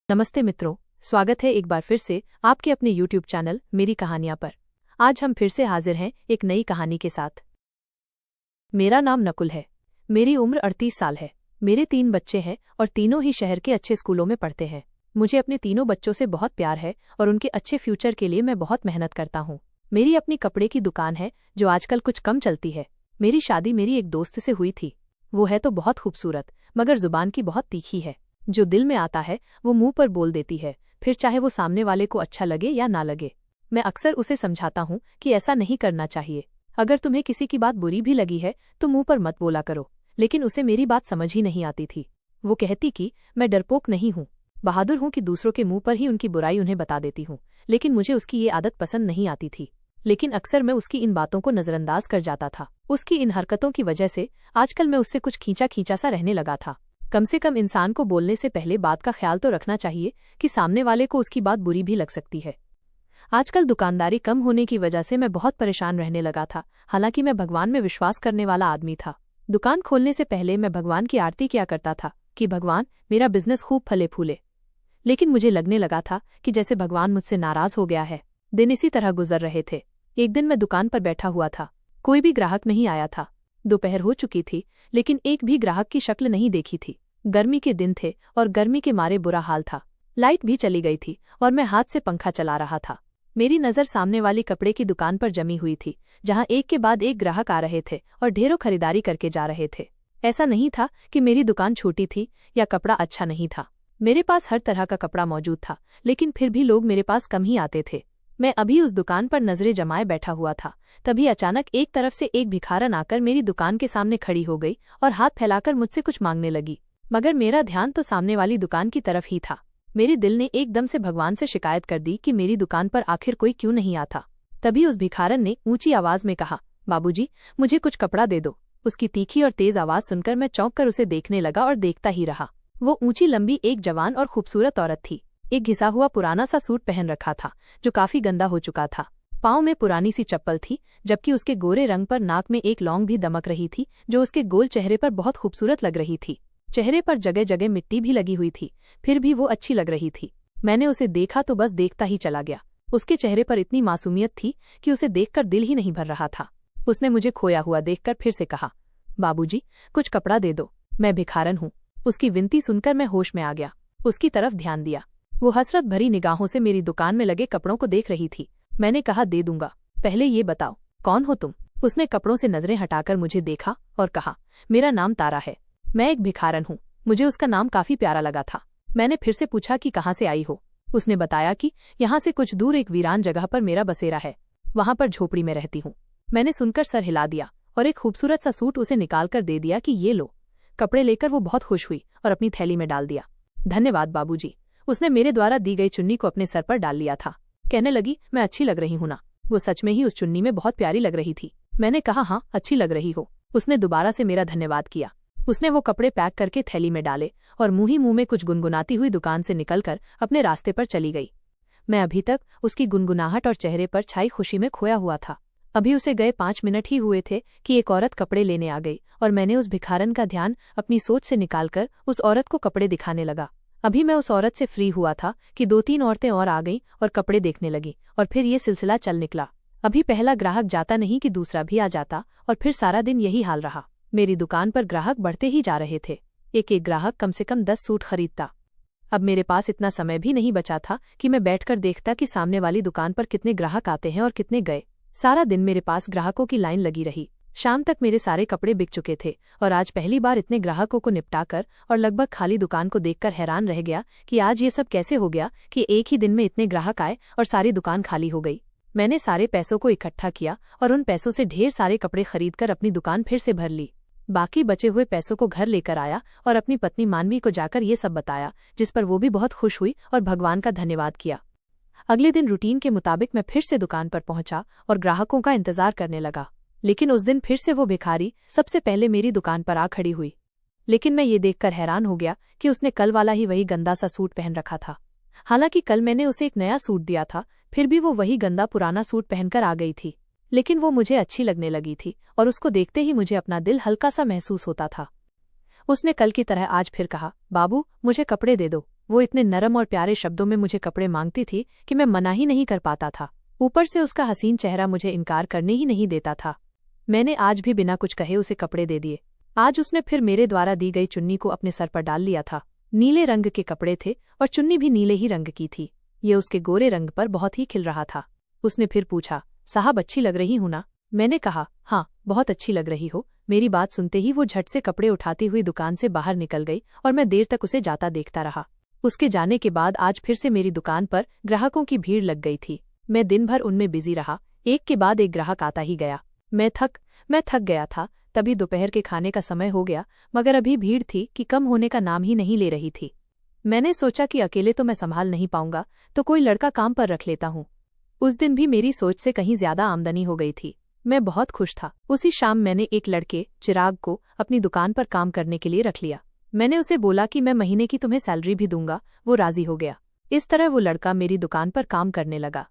नमस्ते मित्रों, स्वागत है एक बार फिर से आपके अपने YouTube चैनल मेरी कहानियां पर। आज हम फिर से हाजिर हैं एक नई कहानी के साथ। मेरा नाम नकुल है। मेरी उम्र 38 साल है। मेरे 3 बच्चे हैं और तीनों ही शहर के अच्छे स्कूलों में पढ़ते हैं। मुझे अपने तीनों बच्चों से बहुत प्यार है और उनके अच्छे फ्यूचर के लिए मैं बहुत मेहनत करता हूँ। मेरी अपनी कपड़े की दुकान है जो आजकल कुछ कम चलती है। मेरी शादी मेरी एक दोस्त से हुई थी। वो है तो बहुत खूबसूरत, मगर जुबान की बहुत तीखी है। जो दिल में आता है वो मुंह पर बोल देती है, फिर चाहे वो सामने वाले को अच्छा लगे या ना लगे। मैं अक्सर उसे समझाता हूँ कि ऐसा नहीं करना चाहिए। अगर तुम्हें किसी की बात बुरी भी लगी है तो मुंह पर मत बोला करो, लेकिन उसे मेरी बात समझ ही नहीं आती थी। वो कहती कि मैं डरपोक नहीं हूँ, बहादुर हूँ कि दूसरों के मुंह पर ही उनकी बुराई उन्हें बता देती हूँ। लेकिन मुझे उसकी ये आदत पसंद नहीं आती थी। लेकिन अक्सर मैं उसकी इन बातों को नजरअंदाज कर जाता था। उसकी इन हरकतों की वजह से आजकल मैं उससे कुछ खींचा खींचा सा रहने लगा था। कम से कम इंसान को बोलने से पहले बात का ख्याल तो रखना चाहिए कि सामने वाले को उसकी बात बुरी भी लग सकती है। आजकल दुकानदारी कम होने की वजह से मैं बहुत परेशान रहने लगा था। हालांकि मैं भगवान में विश्वास करने वाला आदमी था। दुकान खोलने से पहले मैं भगवान की आरती किया करता था कि भगवान मेरा बिजनेस खूब फले फूले। लेकिन मुझे लगने लगा था कि जैसे भगवान मुझसे नाराज हो गया है। दिन इसी तरह गुजर रहे थे। एक दिन मैं दुकान पर बैठा हुआ था। कोई भी ग्राहक नहीं आया था। दोपहर हो चुकी थी, लेकिन एक भी ग्राहक की शक्ल नहीं देखी थी। गर्मी के दिन थे और गर्मी के मारे बुरा हाल था। लाइट भी चली गई थी और मैं हाथ से पंखा चला रहा था। मेरी नज़र सामने वाली कपड़े की दुकान पर जमी हुई थी, जहां एक के बाद एक ग्राहक आ रहे थे और ढेरों खरीदारी करके जा रहे थे। ऐसा नहीं था कि मेरी दुकान छोटी थी या कपड़ा अच्छा नहीं था। मेरे पास हर तरह का कपड़ा मौजूद था, लेकिन फिर भी लोग मेरे पास कम ही आते थे। मैं अभी उस दुकान पर नजरें जमाए बैठा हुआ था, तभी अचानक एक तरफ से एक भिखारन आकर मेरी दुकान के सामने खड़ी हो गई और हाथ फैलाकर मुझसे कुछ मांगने लगी। मगर मेरा ध्यान तो सामने वाली दुकान की तरफ ही था। मेरे दिल ने एकदम से भगवान से शिकायत कर दी कि मेरी दुकान पर आखिर कोई क्यों नहीं आता। तभी उस भिखारन ने ऊंची आवाज में कहा, बाबूजी, मुझे कुछ कपड़ा दे दो। उसकी तीखी और तेज आवाज सुनकर मैं चौंक कर उसे देखने लगा और देखता ही रहा। वो ऊंची लंबी एक जवान और खूबसूरत औरत थी। एक घिसा हुआ पुराना सा सूट पहन रखा था जो काफी गंदा हो चुका था। पाँव में पुरानी सी चप्पल थी, जबकि उसके गोरे रंग पर नाक में एक लौंग भी दमक रही थी जो उसके गोल चेहरे पर बहुत खूबसूरत लग रही थी। चेहरे पर जगह जगह मिट्टी भी लगी हुई थी, फिर भी वो अच्छी लग रही थी। मैंने उसे देखा तो बस देखता ही चला गया। उसके चेहरे पर इतनी मासूमियत थी कि उसे देखकर दिल ही नहीं भर रहा था। उसने मुझे खोया हुआ देखकर फिर से कहा, बाबूजी, कुछ कपड़ा दे दो, मैं भिखारन हूँ। उसकी विनती सुनकर मैं होश में आ गया। उसकी तरफ ध्यान दिया। वो हसरत भरी निगाहों से मेरी दुकान में लगे कपड़ों को देख रही थी। मैंने कहा, दे दूंगा, पहले ये बताओ कौन हो तुम। उसने कपड़ों से नजरें हटाकर मुझे देखा और कहा, मेरा नाम तारा है, मैं एक भिखारन हूँ। मुझे उसका नाम काफी प्यारा लगा था। मैंने फिर से पूछा कि कहाँ से आई हो। उसने बताया कि यहाँ से कुछ दूर एक वीरान जगह पर मेरा बसेरा है, वहां पर झोपड़ी में रहती हूँ। मैंने सुनकर सर हिला दिया और एक खूबसूरत सा सूट उसे निकाल कर दे दिया कि ये लो। कपड़े लेकर वो बहुत खुश हुई और अपनी थैली में डाल दिया। धन्यवाद बाबूजी। उसने मेरे द्वारा दी गई चुन्नी को अपने सर पर डाल लिया था। कहने लगी, मैं अच्छी लग रही हूँ ना। वो सच में ही उस चुन्नी में बहुत प्यारी लग रही थी। मैंने कहा, हाँ, अच्छी लग रही हो। उसने दोबारा से मेरा धन्यवाद किया। उसने वो कपड़े पैक करके थैली में डाले और मुंह ही मुंह में कुछ गुनगुनाती हुई दुकान से निकलकर अपने रास्ते पर चली गई। मैं अभी तक उसकी गुनगुनाहट और चेहरे पर छाई खुशी में खोया हुआ था। अभी उसे गए 5 मिनट ही हुए थे कि एक औरत कपड़े लेने आ गई और मैंने उस भिखारन का ध्यान अपनी सोच से निकालकर उस औरत को कपड़े दिखाने लगा। अभी मैं उस औरत से फ्री हुआ था कि 2-3 औरतें और आ गईं और कपड़े देखने लगी और फिर ये सिलसिला चल निकला। अभी पहला ग्राहक जाता नहीं कि दूसरा भी आ जाता और फिर सारा दिन यही हाल रहा। मेरी दुकान पर ग्राहक बढ़ते ही जा रहे थे। एक एक ग्राहक कम से कम 10 सूट खरीदता। अब मेरे पास इतना समय भी नहीं बचा था कि मैं बैठकर देखता कि सामने वाली दुकान पर कितने ग्राहक आते हैं और कितने गए। सारा दिन मेरे पास ग्राहकों की लाइन लगी रही। शाम तक मेरे सारे कपड़े बिक चुके थे और आज पहली बार इतने ग्राहकों को निपटाकर और लगभग खाली दुकान को देखकर हैरान रह गया कि आज ये सब कैसे हो गया कि एक ही दिन में इतने ग्राहक आए और सारी दुकान खाली हो गई। मैंने सारे पैसों को इकट्ठा किया और उन पैसों से ढेर सारे कपड़े खरीदकर अपनी दुकान फिर से भर ली। बाकी बचे हुए पैसों को घर लेकर आया और अपनी पत्नी मानवी को जाकर ये सब बताया, जिस पर वो भी बहुत खुश हुई और भगवान का धन्यवाद किया। अगले दिन रूटीन के मुताबिक मैं फिर से दुकान पर पहुंचा और ग्राहकों का इंतजार करने लगा। लेकिन उस दिन फिर से वो भिखारी सबसे पहले मेरी दुकान पर आ खड़ी हुई। लेकिन मैं ये देखकर हैरान हो गया कि उसने कल वाला ही वही गंदा सा सूट पहन रखा था। हालांकि कल मैंने उसे एक नया सूट दिया था, फिर भी वो वही गंदा पुराना सूट पहनकर आ गई थी। लेकिन वो मुझे अच्छी लगने लगी थी और उसको देखते ही मुझे अपना दिल हल्का सा महसूस होता था। उसने कल की तरह आज फिर कहा, बाबू, मुझे कपड़े दे दो। वो इतने नरम और प्यारे शब्दों में मुझे कपड़े मांगती थी कि मैं मना ही नहीं कर पाता था। ऊपर से उसका हसीन चेहरा मुझे इनकार करने ही नहीं देता था। मैंने आज भी बिना कुछ कहे उसे कपड़े दे दिए। आज उसने फिर मेरे द्वारा दी गई चुन्नी को अपने सर पर डाल लिया था। नीले रंग के कपड़े थे और चुन्नी भी नीले ही रंग की थी। ये उसके गोरे रंग पर बहुत ही खिल रहा था। उसने फिर पूछा, साहब अच्छी लग रही हूं ना? मैंने कहा, हाँ बहुत अच्छी लग रही हो। मेरी बात सुनते ही वो झट से कपड़े उठाती हुई दुकान से बाहर निकल गई और मैं देर तक उसे जाता देखता रहा। उसके जाने के बाद आज फिर से मेरी दुकान पर ग्राहकों की भीड़ लग गई थी। मैं दिन भर उनमें बिजी रहा। एक के बाद एक ग्राहक आता ही गया। मैं थक गया था। तभी दोपहर के खाने का समय हो गया, मगर अभी भीड़ थी कि कम होने का नाम ही नहीं ले रही थी। मैंने सोचा कि अकेले तो मैं संभाल नहीं पाऊंगा, तो कोई लड़का काम पर रख लेता हूँ। उस दिन भी मेरी सोच से कहीं ज्यादा आमदनी हो गई थी। मैं बहुत खुश था। उसी शाम मैंने एक लड़के चिराग को अपनी दुकान पर काम करने के लिए रख लिया। मैंने उसे बोला कि मैं महीने की तुम्हें सैलरी भी दूंगा। वो राजी हो गया। इस तरह वो लड़का मेरी दुकान पर काम करने लगा।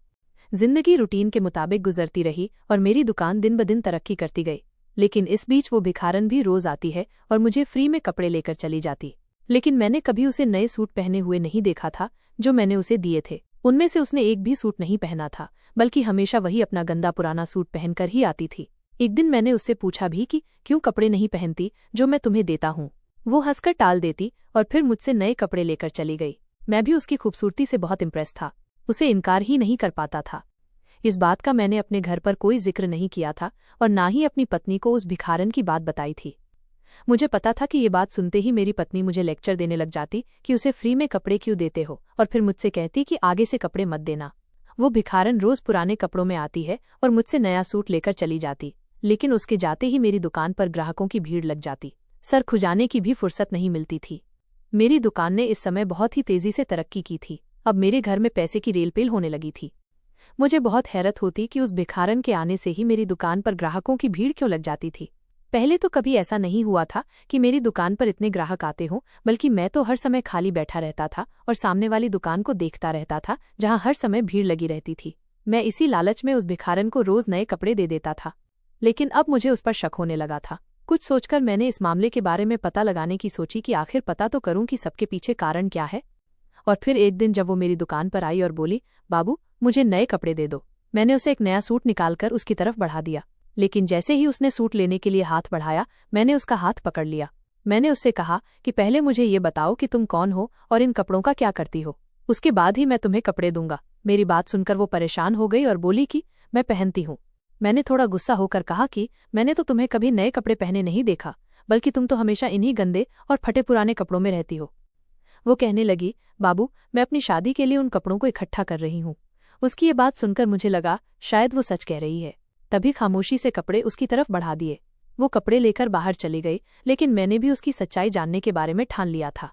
जिंदगी रूटीन के मुताबिक गुजरती रही और मेरी दुकान दिन ब दिन तरक्की करती गई। लेकिन इस बीच वो भिखारन भी रोज आती है और मुझे फ्री में कपड़े लेकर चली जाती। लेकिन मैंने कभी उसे नए सूट पहने हुए नहीं देखा था जो मैंने उसे दिए थे। उनमें से उसने एक भी सूट नहीं पहना था, बल्कि हमेशा वही अपना गंदा पुराना सूट पहनकर ही आती थी। एक दिन मैंने उससे पूछा भी कि क्यों कपड़े नहीं पहनती जो मैं तुम्हें देता हूँ। वो हंसकर टाल देती और फिर मुझसे नए कपड़े लेकर चली गई। मैं भी उसकी खूबसूरती से बहुत इम्प्रेस था। उसे इनकार ही नहीं कर पाता था। इस बात का मैंने अपने घर पर कोई जिक्र नहीं किया था और ना ही अपनी पत्नी को उस भिखारन की बात बताई थी। मुझे पता था कि ये बात सुनते ही मेरी पत्नी मुझे लेक्चर देने लग जाती कि उसे फ्री में कपड़े क्यों देते हो, और फिर मुझसे कहती कि आगे से कपड़े मत देना। वो भिखारन रोज पुराने कपड़ों में आती है और मुझसे नया सूट लेकर चली जाती, लेकिन उसके जाते ही मेरी दुकान पर ग्राहकों की भीड़ लग जाती। सर खुजाने की भी फुर्सत नहीं मिलती थी। मेरी दुकान ने इस समय बहुत ही तेजी से तरक्की की थी। अब मेरे घर में पैसे की रेलपेल होने लगी थी। मुझे बहुत हैरत होती कि उस भिखारन के आने से ही मेरी दुकान पर ग्राहकों की भीड़ क्यों लग जाती थी। पहले तो कभी ऐसा नहीं हुआ था कि मेरी दुकान पर इतने ग्राहक आते हों, बल्कि मैं तो हर समय खाली बैठा रहता था और सामने वाली दुकान को देखता रहता था जहां हर समय भीड़ लगी रहती थी। मैं इसी लालच में उस भिखारन को रोज नए कपड़े दे देता था। लेकिन अब मुझे उस पर शक होने लगा था। कुछ सोचकर मैंने इस मामले के बारे में पता लगाने की सोची कि आखिर पता तो करूं कि सबके पीछे कारण क्या है। और फिर एक दिन जब वो मेरी दुकान पर आई और बोली, बाबू मुझे नए कपड़े दे दो, मैंने उसे एक नया सूट निकालकर उसकी तरफ बढ़ा दिया। लेकिन जैसे ही उसने सूट लेने के लिए हाथ बढ़ाया, मैंने उसका हाथ पकड़ लिया। मैंने उससे कहा कि पहले मुझे ये बताओ कि तुम कौन हो और इन कपड़ों का क्या करती हो, उसके बाद ही मैं तुम्हें कपड़े दूंगा। मेरी बात सुनकर वो परेशान हो गई और बोली कि मैं पहनती हूँ। मैंने थोड़ा गुस्सा होकर कहा कि मैंने तो तुम्हें कभी नए कपड़े पहने नहीं देखा, बल्कि तुम तो हमेशा इन्हीं गंदे और फटे पुराने कपड़ों में रहती हो। वो कहने लगी, बाबू मैं अपनी शादी के लिए उन कपड़ों को इकट्ठा कर रही हूँ। उसकी ये बात सुनकर मुझे लगा शायद वो सच कह रही है। तभी खामोशी से कपड़े उसकी तरफ बढ़ा दिए। वो कपड़े लेकर बाहर चली गई, लेकिन मैंने भी उसकी सच्चाई जानने के बारे में ठान लिया था।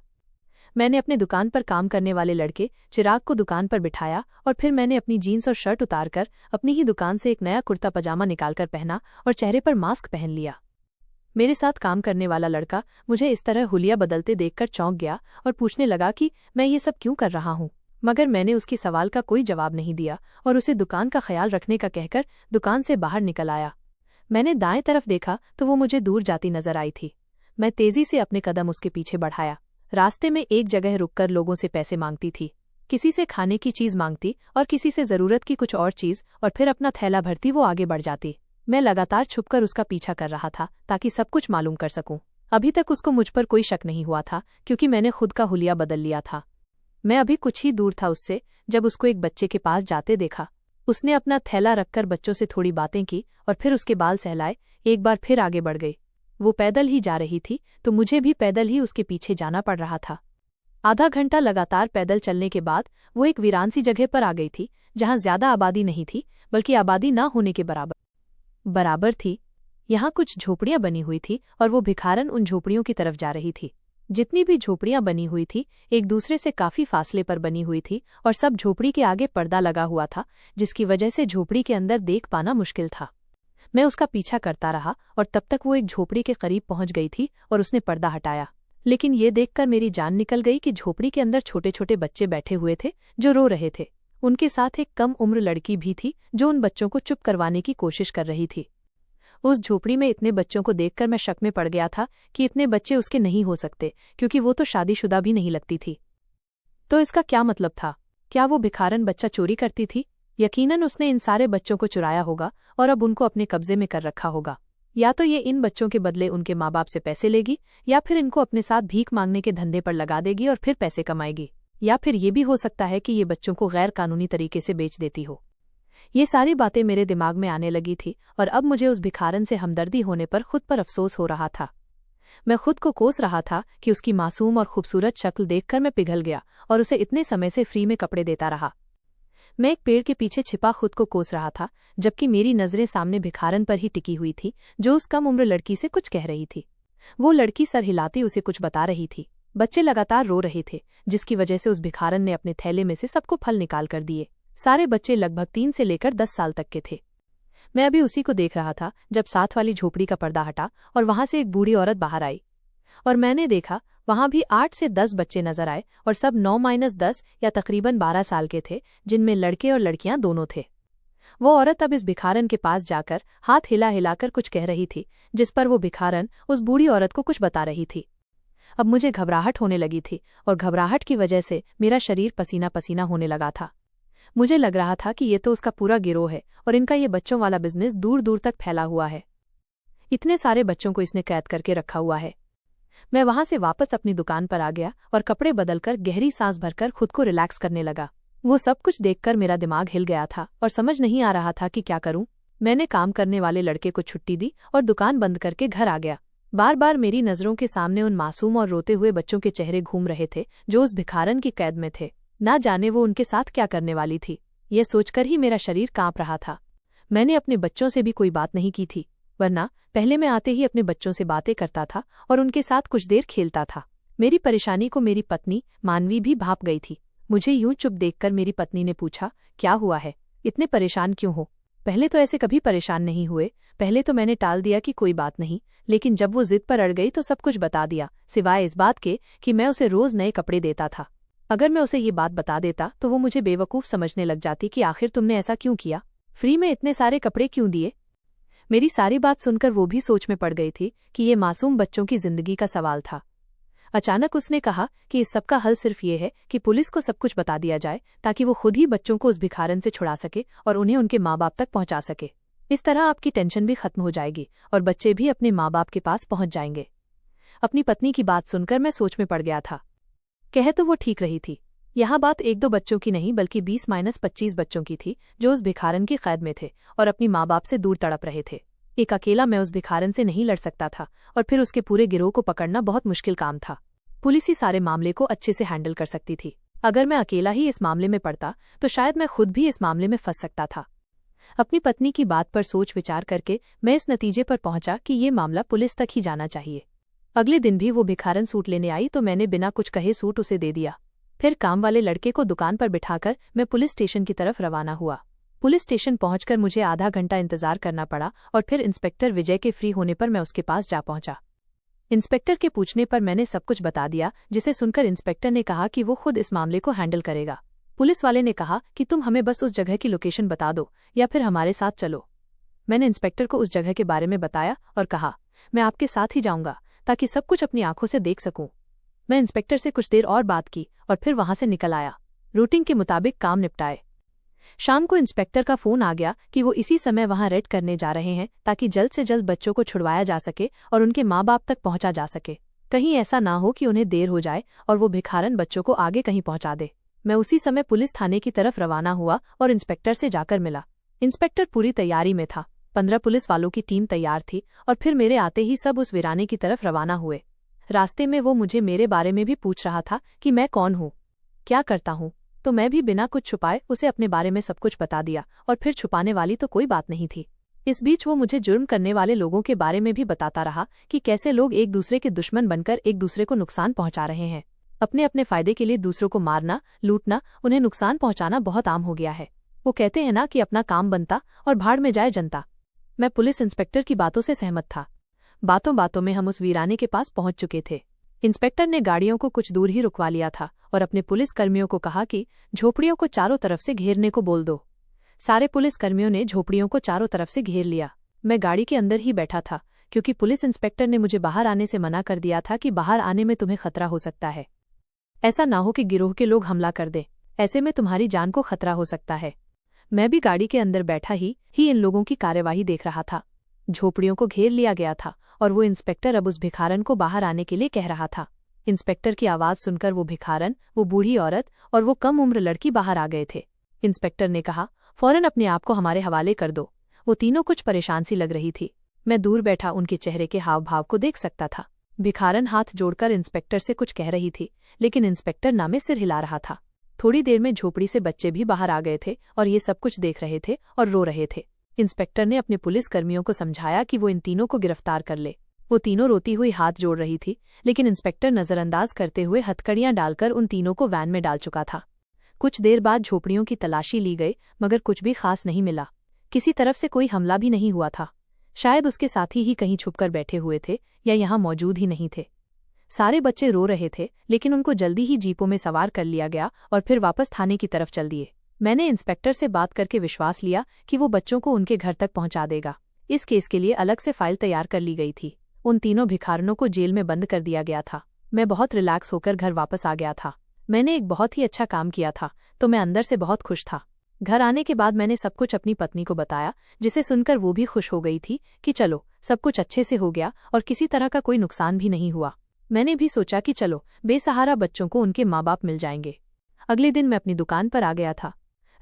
मैंने अपने दुकान पर काम करने वाले लड़के चिराग को दुकान पर बिठाया और फिर मैंने अपनी जीन्स और शर्ट उतारकर अपनी ही दुकान से एक नया कुर्ता पजामा निकालकर पहना और चेहरे पर मास्क पहन लिया। मेरे साथ काम करने वाला लड़का मुझे इस तरह हुलिया बदलते देखकर चौंक गया और पूछने लगा कि मैं ये सब क्यों कर रहा हूँ, मगर मैंने उसके सवाल का कोई जवाब नहीं दिया और उसे दुकान का ख्याल रखने का कहकर दुकान से बाहर निकल आया। मैंने दाएं तरफ देखा तो वो मुझे दूर जाती नजर आई थी। मैं तेजी से अपने कदम उसके पीछे बढ़ाया। रास्ते में एक जगह रुककर लोगों से पैसे मांगती थी। किसी से खाने की चीज मांगती और किसी से जरूरत की कुछ और चीज, और फिर अपना थैला भरती वो आगे बढ़ जाती। मैं लगातार छुपकर उसका पीछा कर रहा था ताकि सब कुछ मालूम कर सकूं। अभी तक उसको मुझ पर कोई शक नहीं हुआ था क्योंकि मैंने खुद का हुलिया बदल लिया था। मैं अभी कुछ ही दूर था उससे जब उसको एक बच्चे के पास जाते देखा। उसने अपना थैला रखकर बच्चों से थोड़ी बातें की और फिर उसके बाल सहलाए। एक बार फिर आगे बढ़ गई। वो पैदल ही जा रही थी तो मुझे भी पैदल ही उसके पीछे जाना पड़ रहा था। आधा घंटा लगातार पैदल चलने के बाद वो एक वीरान सी जगह पर आ गई थी जहां ज्यादा आबादी नहीं थी, बल्कि आबादी ना होने के बराबर थी। यहाँ कुछ झोपड़ियां बनी हुई थी और वो भिखारन उन झोपड़ियों की तरफ जा रही थी। जितनी भी झोपड़ियां बनी हुई थी एक दूसरे से काफी फासले पर बनी हुई थी और सब झोपड़ी के आगे पर्दा लगा हुआ था, जिसकी वजह से झोपड़ी के अंदर देख पाना मुश्किल था। मैं उसका पीछा करता रहा और तब तक वो एक झोपड़ी के करीब पहुंच गई थी और उसने पर्दा हटाया। लेकिन ये देखकर मेरी जान निकल गई कि झोपड़ी के अंदर छोटे छोटे बच्चे बैठे हुए थे जो रो रहे थे। उनके साथ एक कम उम्र लड़की भी थी जो उन बच्चों को चुप करवाने की कोशिश कर रही थी। उस झोपड़ी में इतने बच्चों को देखकर मैं शक में पड़ गया था कि इतने बच्चे उसके नहीं हो सकते, क्योंकि वो तो शादीशुदा भी नहीं लगती थी। तो इसका क्या मतलब था? क्या वो भिखारन बच्चा चोरी करती थी? यकीनन उसने इन सारे बच्चों को चुराया होगा और अब उनको अपने कब्जे में कर रखा होगा। या तो ये इन बच्चों के बदले उनके माँ बाप से पैसे लेगी, या फिर इनको अपने साथ भीख मांगने के धंधे पर लगा देगी और फिर पैसे कमाएगी। या फिर ये भी हो सकता है कि ये बच्चों को गैर कानूनी तरीके से बेच देती हो। ये सारी बातें मेरे दिमाग में आने लगी थी और अब मुझे उस भिखारन से हमदर्दी होने पर खुद पर अफसोस हो रहा था। मैं खुद को कोस रहा था कि उसकी मासूम और खूबसूरत शक्ल देखकर मैं पिघल गया और उसे इतने समय से फ्री में कपड़े देता रहा। मैं एक पेड़ के पीछे छिपा खुद को कोस रहा था, जबकि मेरी नजरें सामने भिखारन पर ही टिकी हुई थी, जो उस कम उम्र लड़की से कुछ कह रही थी। वो लड़की सर हिलाती उसे कुछ बता रही थी। बच्चे लगातार रो रहे थे, जिसकी वजह से उस भिखारन ने अपने थैले में से सबको फल निकाल कर दिए। सारे बच्चे लगभग 3 से लेकर 10 साल तक के थे। मैं अभी उसी को देख रहा था जब साथ वाली झोपड़ी का पर्दा हटा और वहां से एक बूढ़ी औरत बाहर आई, और मैंने देखा वहां भी 8 से 10 बच्चे नजर आए और सब 9-10 या तकरीबन 12 साल के थे, जिनमें लड़के और लड़कियां दोनों थे। वो औरत अब इस भिखारन के पास जाकर हाथ हिला हिलाकर कुछ कह रही थी, जिस पर वो भिखारन उस बूढ़ी औरत को कुछ बता रही थी। अब मुझे घबराहट होने लगी थी और घबराहट की वजह से मेरा शरीर पसीना पसीना होने लगा था। मुझे लग रहा था कि ये तो उसका पूरा गिरोह है और इनका ये बच्चों वाला बिजनेस दूर दूर तक फैला हुआ है। इतने सारे बच्चों को इसने कैद करके रखा हुआ है। मैं वहां से वापस अपनी दुकान पर आ गया और कपड़े बदलकर गहरी सांस भरकर खुद को रिलैक्स करने लगा। वो सब कुछ देखकर मेरा दिमाग हिल गया था और समझ नहीं आ रहा था कि क्या करूं। मैंने काम करने वाले लड़के को छुट्टी दी और दुकान बंद करके घर आ गया। बार बार मेरी नजरों के सामने उन मासूम और रोते हुए बच्चों के चेहरे घूम रहे थे, जो उस भिखारन की कैद में थे। ना जाने वो उनके साथ क्या करने वाली थी। यह सोचकर ही मेरा शरीर कांप रहा था। मैंने अपने बच्चों से भी कोई बात नहीं की थी, वरना पहले मैं आते ही अपने बच्चों से बातें करता था और उनके साथ कुछ देर खेलता था। मेरी परेशानी को मेरी पत्नी मानवी भी भाप गई थी। मुझे यूं चुप देखकर मेरी पत्नी ने पूछा, क्या हुआ है, इतने परेशान क्यों हो? पहले तो ऐसे कभी परेशान नहीं हुए। पहले तो मैंने टाल दिया कि कोई बात नहीं, लेकिन जब वो जिद पर अड़ गई तो सब कुछ बता दिया, सिवाय इस बात के कि मैं उसे रोज नए कपड़े देता था। अगर मैं उसे ये बात बता देता तो वो मुझे बेवकूफ समझने लग जाती कि आखिर तुमने ऐसा क्यों किया, फ्री में इतने सारे कपड़े क्यों दिए। मेरी सारी बात सुनकर वो भी सोच में पड़ गई थी कि ये मासूम बच्चों की जिंदगी का सवाल था। अचानक उसने कहा कि इस सब का हल सिर्फ ये है कि पुलिस को सब कुछ बता दिया जाए, ताकि वो खुद ही बच्चों को उस भिखारन से छुड़ा सके और उन्हें उनके माँ बाप तक पहुंचा सके। इस तरह आपकी टेंशन भी खत्म हो जाएगी और बच्चे भी अपने माँ बाप के पास पहुंच जाएंगे। अपनी पत्नी की बात सुनकर मैं सोच में पड़ गया था। कह तो वो ठीक रही थी। यहाँ बात 1-2 बच्चों की नहीं बल्कि 20-25 बच्चों की थी, जो उस भिखारन की कैद में थे और अपनी माँ बाप से दूर तड़प रहे थे। एक अकेला मैं उस भिखारन से नहीं लड़ सकता था और फिर उसके पूरे गिरोह को पकड़ना बहुत मुश्किल काम था। पुलिस ही सारे मामले को अच्छे से हैंडल कर सकती थी। अगर मैं अकेला ही इस मामले में पड़ता तो शायद मैं खुद भी इस मामले में फंस सकता था। अपनी पत्नी की बात पर सोच विचार करके मैं इस नतीजे पर पहुंचा कि ये मामला पुलिस तक ही जाना चाहिए। अगले दिन भी वो भिखारन सूट लेने आई तो मैंने बिना कुछ कहे सूट उसे दे दिया। फिर काम वाले लड़के को दुकान पर बिठाकर मैं पुलिस स्टेशन की तरफ रवाना हुआ। पुलिस स्टेशन पहुंचकर मुझे आधा घंटा इंतजार करना पड़ा और फिर इंस्पेक्टर विजय के फ्री होने पर मैं उसके पास जा पहुंचा। इंस्पेक्टर के पूछने पर मैंने सब कुछ बता दिया, जिसे सुनकर इंस्पेक्टर ने कहा कि वो खुद इस मामले को हैंडल करेगा। पुलिस वाले ने कहा कि तुम हमें बस उस जगह की लोकेशन बता दो या फिर हमारे साथ चलो। मैंने इंस्पेक्टर को उस जगह के बारे में बताया और कहा, मैं आपके साथ ही जाऊंगा ताकि सब कुछ अपनी आंखों से देख सकूं। मैं इंस्पेक्टर से कुछ देर और बात की और फिर वहां से निकल आया, रूटीन के मुताबिक काम निपटाए। शाम को इंस्पेक्टर का फोन आ गया कि वो इसी समय वहां रेड करने जा रहे हैं ताकि जल्द से जल्द बच्चों को छुड़वाया जा सके और उनके माँ बाप तक पहुंचा जा सके। कहीं ऐसा ना हो कि उन्हें देर हो जाए और वो भिखारन बच्चों को आगे कहीं पहुंचा दे। मैं उसी समय पुलिस थाने की तरफ रवाना हुआ और इंस्पेक्टर से जाकर मिला। इंस्पेक्टर पूरी तैयारी में था। 15 पुलिस वालों की टीम तैयार थी और फिर मेरे आते ही सब उस वीराने की तरफ रवाना हुए। रास्ते में वो मुझे मेरे बारे में भी पूछ रहा था कि मैं कौन हूँ, क्या करता हूँ, तो मैं भी बिना कुछ छुपाए उसे अपने बारे में सब कुछ बता दिया और फिर छुपाने वाली तो कोई बात नहीं थी। इस बीच वो मुझे जुर्म करने वाले लोगों के बारे में भी बताता रहा कि कैसे लोग एक दूसरे के दुश्मन बनकर एक दूसरे को नुकसान पहुंचा रहे हैं। अपने अपने फायदे के लिए दूसरों को मारना, लूटना, उन्हें नुकसान पहुंचाना बहुत आम हो गया है। वो कहते हैं ना कि अपना काम बनता और भाड़ में जाए जनता। मैं पुलिस इंस्पेक्टर की बातों से सहमत था। बातों बातों में हम उस वीराने के पास पहुंच चुके थे। इंस्पेक्टर ने गाड़ियों को कुछ दूर ही रुकवा लिया था और अपने पुलिस कर्मियों को कहा कि झोपड़ियों को चारों तरफ से घेरने को बोल दो। सारे पुलिस कर्मियों ने झोपड़ियों को चारों तरफ से घेर लिया। मैं गाड़ी के अंदर ही बैठा था क्योंकि पुलिस इंस्पेक्टर ने मुझे बाहर आने से मना कर दिया था कि बाहर आने में तुम्हें खतरा हो सकता है। ऐसा ना हो कि गिरोह के लोग हमला कर दें, ऐसे में तुम्हारी जान को खतरा हो सकता है। मैं भी गाड़ी के अंदर बैठा ही इन लोगों की कार्यवाही देख रहा था। झोपड़ियों को घेर लिया गया था और वो इंस्पेक्टर अब उस भिखारन को बाहर आने के लिए कह रहा था। इंस्पेक्टर की आवाज सुनकर वो भिखारन, वो बूढ़ी औरत और वो कम उम्र लड़की बाहर आ गए थे। इंस्पेक्टर ने कहा, फौरन अपने आप को हमारे हवाले कर दो। वो तीनों कुछ परेशान सी लग रही थी। मैं दूर बैठा उनके चेहरे के हाव भाव को देख सकता था। भिखारन हाथ जोड़कर इंस्पेक्टर से कुछ कह रही थी, लेकिन इंस्पेक्टर ना में सिर हिला रहा था। थोड़ी देर में झोपड़ी से बच्चे भी बाहर आ गए थे और ये सब कुछ देख रहे थे और रो रहे थे। इंस्पेक्टर ने अपने पुलिस कर्मियों को समझाया कि वो इन तीनों को गिरफ्तार कर ले। वो तीनों रोती हुई हाथ जोड़ रही थी, लेकिन इंस्पेक्टर नजरअंदाज करते हुए हथकड़ियां डालकर उन तीनों को वैन में डाल चुका था। कुछ देर बाद झोपड़ियों की तलाशी ली गई, मगर कुछ भी खास नहीं मिला। किसी तरफ से कोई हमला भी नहीं हुआ था। शायद उसके साथी ही कहीं छुपकर बैठे हुए थे या यहाँ मौजूद ही नहीं थे। सारे बच्चे रो रहे थे, लेकिन उनको जल्दी ही जीपों में सवार कर लिया गया और फिर वापस थाने की तरफ चल दिए। मैंने इंस्पेक्टर से बात करके विश्वास लिया कि वो बच्चों को उनके घर तक पहुंचा देगा। इस केस के लिए अलग से फाइल तैयार कर ली गई थी। उन तीनों भिखारनों को जेल में बंद कर दिया गया था। मैं बहुत रिलैक्स होकर घर वापस आ गया था। मैंने एक बहुत ही अच्छा काम किया था, तो मैं अंदर से बहुत खुश था। घर आने के बाद मैंने सब कुछ अपनी पत्नी को बताया, जिसे सुनकर वो भी खुश हो गई थी कि चलो सब कुछ अच्छे से हो गया और किसी तरह का कोई नुकसान भी नहीं हुआ। मैंने भी सोचा कि चलो बेसहारा बच्चों को उनके माँ बाप मिल जाएंगे। अगले दिन मैं अपनी दुकान पर आ गया था।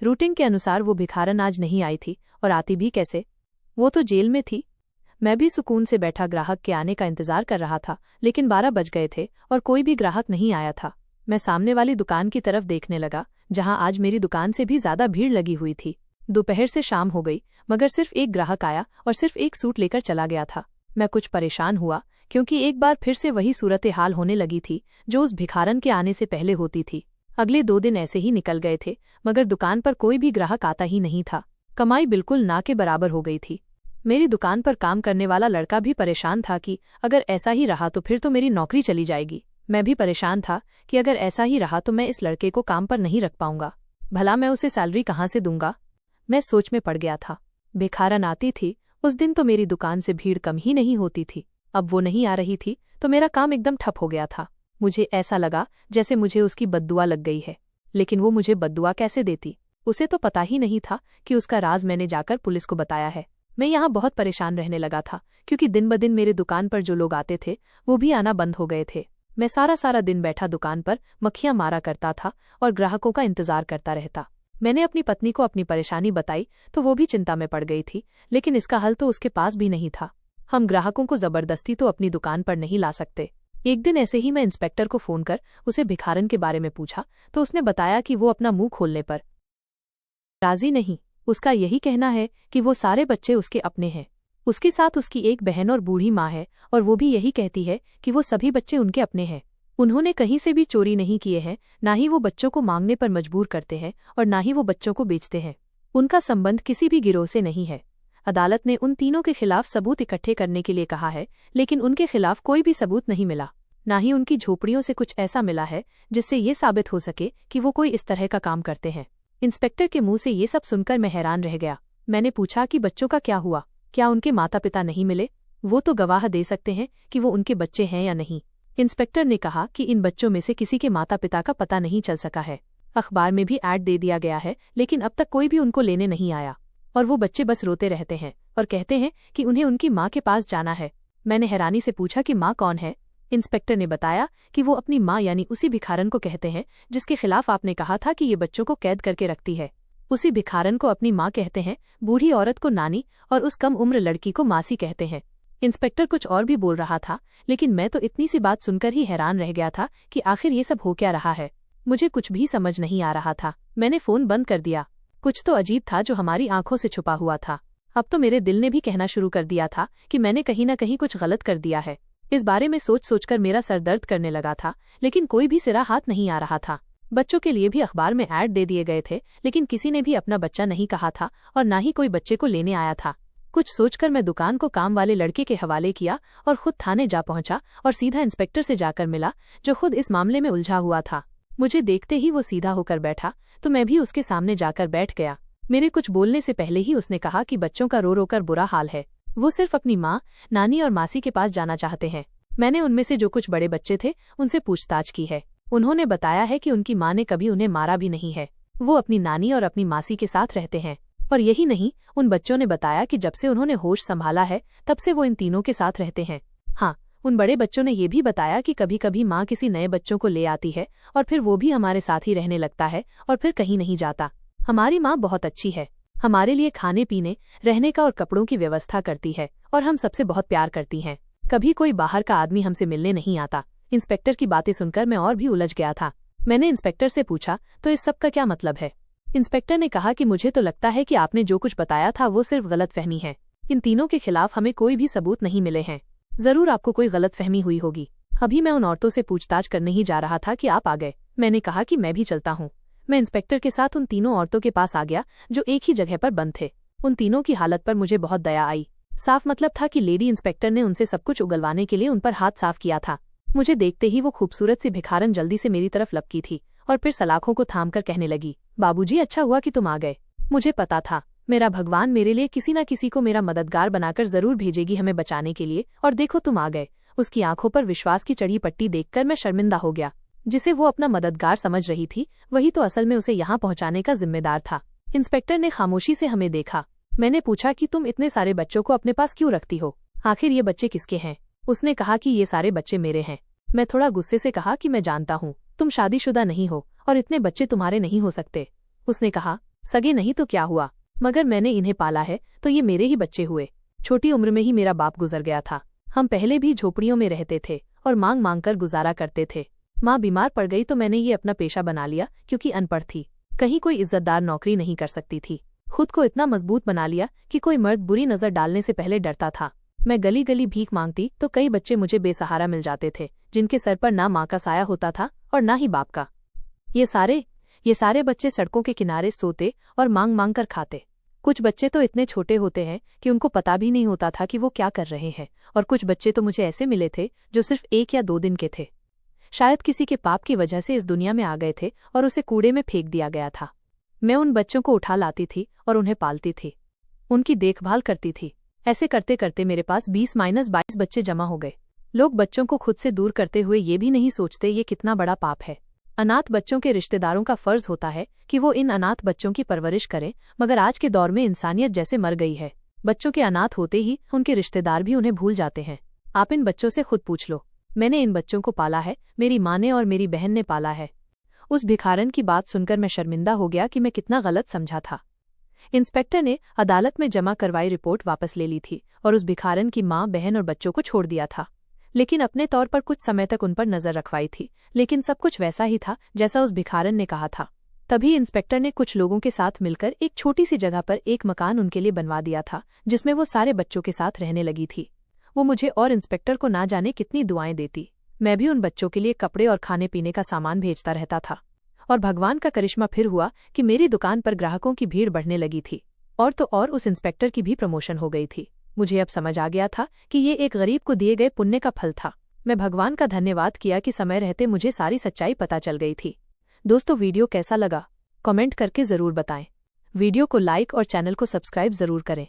रूटीन के अनुसार वो भिखारन आज नहीं आई थी, और आती भी कैसे, वो तो जेल में थी। मैं भी सुकून से बैठा ग्राहक के आने का इंतजार कर रहा था, लेकिन 12 बज गए थे और कोई भी ग्राहक नहीं आया था। मैं सामने वाली दुकान की तरफ देखने लगा, जहां आज मेरी दुकान से भी ज्यादा भीड़ लगी हुई थी। दोपहर से शाम हो गई, मगर सिर्फ एक ग्राहक आया और सिर्फ एक सूट लेकर चला गया था। मैं कुछ परेशान हुआ, क्योंकि एक बार फिर से वही सूरत हाल होने लगी थी जो उस भिखारन के आने से पहले होती थी। अगले 2 दिन ऐसे ही निकल गए थे, मगर दुकान पर कोई भी ग्राहक आता ही नहीं था। कमाई बिल्कुल ना के बराबर हो गई थी। मेरी दुकान पर काम करने वाला लड़का भी परेशान था कि अगर ऐसा ही रहा तो फिर तो मेरी नौकरी चली जाएगी। मैं भी परेशान था कि अगर ऐसा ही रहा तो मैं इस लड़के को काम पर नहीं रख पाऊंगा। भला मैं उसे सैलरी कहाँ से दूंगा। मैं सोच में पड़ गया था। भिखारन आती थी, उस दिन तो मेरी दुकान से भीड़ कम ही नहीं होती थी। अब वो नहीं आ रही थी तो मेरा काम एकदम ठप हो गया था। मुझे ऐसा लगा जैसे मुझे उसकी बद्दुआ लग गई है। लेकिन वो मुझे बद्दुआ कैसे देती, उसे तो पता ही नहीं था कि उसका राज मैंने जाकर पुलिस को बताया है। मैं यहाँ बहुत परेशान रहने लगा था, क्योंकि दिन ब दिन मेरे दुकान पर जो लोग आते थे वो भी आना बंद हो गए थे। मैं सारा दिन बैठा दुकान पर मक्खियां मारा करता था और ग्राहकों का इंतजार करता रहता। मैंने अपनी पत्नी को अपनी परेशानी बताई तो वो भी चिंता में पड़ गई थी, लेकिन इसका हल तो उसके पास भी नहीं था। हम ग्राहकों को जबरदस्ती तो अपनी दुकान पर नहीं ला सकते। एक दिन ऐसे ही मैं इंस्पेक्टर को फोन कर उसे भिखारन के बारे में पूछा तो उसने बताया कि वो अपना मुंह खोलने पर राजी नहीं। उसका यही कहना है कि वो सारे बच्चे उसके अपने हैं। उसके साथ उसकी एक बहन और बूढ़ी माँ है, और वो भी यही कहती है कि वो सभी बच्चे उनके अपने हैं। उन्होंने कहीं से भी चोरी नहीं किए हैं, ना ही वो बच्चों को मांगने पर मजबूर करते हैं और ना ही वो बच्चों को बेचते हैं। उनका संबंध किसी भी गिरोह से नहीं है। अदालत ने उन तीनों के खिलाफ सबूत इकट्ठे करने के लिए कहा है, लेकिन उनके खिलाफ कोई भी सबूत नहीं मिला। ना ही उनकी झोपड़ियों से कुछ ऐसा मिला है जिससे ये साबित हो सके कि वो कोई इस तरह का काम करते हैं। इंस्पेक्टर के मुंह से ये सब सुनकर मैं हैरान रह गया। मैंने पूछा कि बच्चों का क्या हुआ, क्या उनके माता पिता नहीं मिले? वो तो गवाह दे सकते हैं कि वो उनके बच्चे हैं या नहीं। इंस्पेक्टर ने कहा कि इन बच्चों में से किसी के माता पिता का पता नहीं चल सका है। अखबार में भी ऐड दे दिया गया है, लेकिन अब तक कोई भी उनको लेने नहीं आया, और वो बच्चे बस रोते रहते हैं और कहते हैं कि उन्हें उनकी माँ के पास जाना है। मैंने हैरानी से पूछा कि माँ कौन है? इंस्पेक्टर ने बताया कि वो अपनी माँ यानी उसी भिखारन को कहते हैं जिसके खिलाफ आपने कहा था कि ये बच्चों को कैद करके रखती है। उसी भिखारन को अपनी माँ कहते हैं, बूढ़ी औरत को नानी और उस कम उम्र लड़की को मासी कहते हैं। इंस्पेक्टर कुछ और भी बोल रहा था, लेकिन मैं तो इतनी सी बात सुनकर ही हैरान रह गया था कि आखिर ये सब हो क्या रहा है। मुझे कुछ भी समझ नहीं आ रहा था। मैंने फोन बंद कर दिया। कुछ तो अजीब था जो हमारी आंखों से छुपा हुआ था। अब तो मेरे दिल ने भी कहना शुरू कर दिया था कि मैंने कहीं न कहीं कुछ गलत कर दिया है। इस बारे में सोच सोचकर मेरा सर दर्द करने लगा था, लेकिन कोई भी सिरा हाथ नहीं आ रहा था। बच्चों के लिए भी अखबार में ऐड दे दिए गए थे, लेकिन किसी ने भी अपना बच्चा नहीं कहा था और ना ही कोई बच्चे को लेने आया था। कुछ सोचकर मैं दुकान को काम वाले लड़के के हवाले किया और खुद थाने जा पहुंचा और सीधा इंस्पेक्टर से जाकर मिला, जो खुद इस मामले में उलझा हुआ था। मुझे देखते ही वो सीधा होकर बैठा तो मैं भी उसके सामने जाकर बैठ गया। मेरे कुछ बोलने से पहले ही उसने कहा कि बच्चों का रो रो कर बुरा हाल है। वो सिर्फ अपनी माँ, नानी और मासी के पास जाना चाहते हैं। मैंने उनमें से जो कुछ बड़े बच्चे थे उनसे पूछताछ की है। उन्होंने बताया है कि उनकी माँ ने कभी उन्हें मारा भी नहीं है। वो अपनी नानी और अपनी मासी के साथ रहते हैं। और यही नहीं, उन बच्चों ने बताया कि जब से उन्होंने होश संभाला है तब से वो इन तीनों के साथ रहते हैं। हाँ, उन बड़े बच्चों ने ये भी बताया कि कभी कभी माँ किसी नए बच्चों को ले आती है और फिर वो भी हमारे साथ ही रहने लगता है और फिर कहीं नहीं जाता। हमारी माँ बहुत अच्छी है, हमारे लिए खाने पीने, रहने का और कपड़ों की व्यवस्था करती है और हम सबसे बहुत प्यार करती हैं। कभी कोई बाहर का आदमी हमसे मिलने नहीं आता। इंस्पेक्टर की बातें सुनकर मैं और भी उलझ गया था। मैंने इंस्पेक्टर से पूछा, तो इस सब का क्या मतलब है? इंस्पेक्टर ने कहा कि मुझे तो लगता है कि आपने जो कुछ बताया था वो सिर्फ गलतफहमी है। इन तीनों के खिलाफ हमें कोई भी सबूत नहीं मिले हैं। जरूर आपको कोई गलतफहमी हुई होगी। अभी मैं उन औरतों से पूछताछ करने ही जा रहा था कि आप आ गए। मैंने कहा कि मैं भी चलता हूँ। मैं इंस्पेक्टर के साथ उन तीनों औरतों के पास आ गया जो एक ही जगह पर बंद थे। उन तीनों की हालत पर मुझे बहुत दया आई। साफ मतलब था कि लेडी इंस्पेक्टर ने उनसे सब कुछ उगलवाने के लिए उन पर हाथ साफ किया था। मुझे देखते ही वो खूबसूरत सी भिखारन जल्दी से मेरी तरफ लपकी थी और फिर सलाखों को थामकर कहने लगी, बाबूजी, अच्छा हुआ कि तुम आ गए। मुझे पता था मेरा भगवान मेरे लिए किसी न किसी को मेरा मददगार बनाकर जरूर भेजेगी हमें बचाने के लिए, और देखो तुम आ गए। उसकी आंखों पर विश्वास की चढ़ी पट्टी देखकर मैं शर्मिंदा हो गया। जिसे वो अपना मददगार समझ रही थी वही तो असल में उसे यहाँ पहुँचाने का जिम्मेदार था। इंस्पेक्टर ने खामोशी से हमें देखा। मैंने पूछा कि तुम इतने सारे बच्चों को अपने पास क्यों रखती हो? आखिर ये बच्चे किसके हैं? उसने कहा कि ये सारे बच्चे मेरे हैं। मैं थोड़ा गुस्से से कहा कि मैं जानता हूँ तुम शादीशुदा नहीं हो और इतने बच्चे तुम्हारे नहीं हो सकते। उसने कहा, सगे नहीं तो क्या हुआ, मगर मैंने इन्हें पाला है तो ये मेरे ही बच्चे हुए। छोटी उम्र में ही मेरा बाप गुजर गया था। हम पहले भी झोपड़ियों में रहते थे और मांग मांग कर गुजारा करते थे। माँ बीमार पड़ गई तो मैंने ये अपना पेशा बना लिया, क्योंकि अनपढ़ थी, कहीं कोई इज्जतदार नौकरी नहीं कर सकती थी। खुद को इतना मजबूत बना लिया कि कोई मर्द बुरी नजर डालने से पहले डरता था। मैं गली गली भीख मांगती तो कई बच्चे मुझे बेसहारा मिल जाते थे, जिनके सर पर ना माँ का साया होता था और ना ही बाप का। ये सारे बच्चे सड़कों के किनारे सोते और मांग मांग कर खाते। कुछ बच्चे तो इतने छोटे होते हैं कि उनको पता भी नहीं होता था कि वो क्या कर रहे हैं, और कुछ बच्चे तो मुझे ऐसे मिले थे जो सिर्फ 1 या 2 दिन के थे। शायद किसी के पाप की वजह से इस दुनिया में आ गए थे और उसे कूड़े में फेंक दिया गया था। मैं उन बच्चों को उठा लाती थी और उन्हें पालती थी, उनकी देखभाल करती थी। ऐसे करते करते मेरे पास 20-22 बच्चे जमा हो गए। लोग बच्चों को खुद से दूर करते हुए ये भी नहीं सोचते ये कितना बड़ा पाप है। अनाथ बच्चों के रिश्तेदारों का फर्ज होता है कि वो इन अनाथ बच्चों की परवरिश करें, मगर आज के दौर में इंसानियत जैसे मर गई है। बच्चों के अनाथ होते ही उनके रिश्तेदार भी उन्हें भूल जाते हैं। आप इन बच्चों से खुद पूछ लो। मैंने इन बच्चों को पाला है, मेरी माँ ने और मेरी बहन ने पाला है। उस भिखारन की बात सुनकर मैं शर्मिंदा हो गया कि मैं कितना गलत समझा था। इंस्पेक्टर ने अदालत में जमा करवाई रिपोर्ट वापस ले ली थी और उस भिखारन की माँ, बहन और बच्चों को छोड़ दिया था, लेकिन अपने तौर पर कुछ समय तक उन पर नजर रखवाई थी। लेकिन सब कुछ वैसा ही था जैसा उस भिखारन ने कहा था। तभी इंस्पेक्टर ने कुछ लोगों के साथ मिलकर एक छोटी सी जगह पर एक मकान उनके लिए बनवा दिया था, जिसमें वो सारे बच्चों के साथ रहने लगी थी। वो मुझे और इंस्पेक्टर को ना जाने कितनी दुआएं देती। मैं भी उन बच्चों के लिए कपड़े और खाने पीने का सामान भेजता रहता था। और भगवान का करिश्मा फिर हुआ कि मेरी दुकान पर ग्राहकों की भीड़ बढ़ने लगी थी। और तो और उस इंस्पेक्टर की भी प्रमोशन हो गई थी। मुझे अब समझ आ गया था कि ये एक गरीब को दिए गए पुण्य का फल था। मैं भगवान का धन्यवाद किया कि समय रहते मुझे सारी सच्चाई पता चल गई थी। दोस्तों, वीडियो कैसा लगा कमेंट करके जरूर बताएं। वीडियो को लाइक और चैनल को सब्सक्राइब जरूर करें।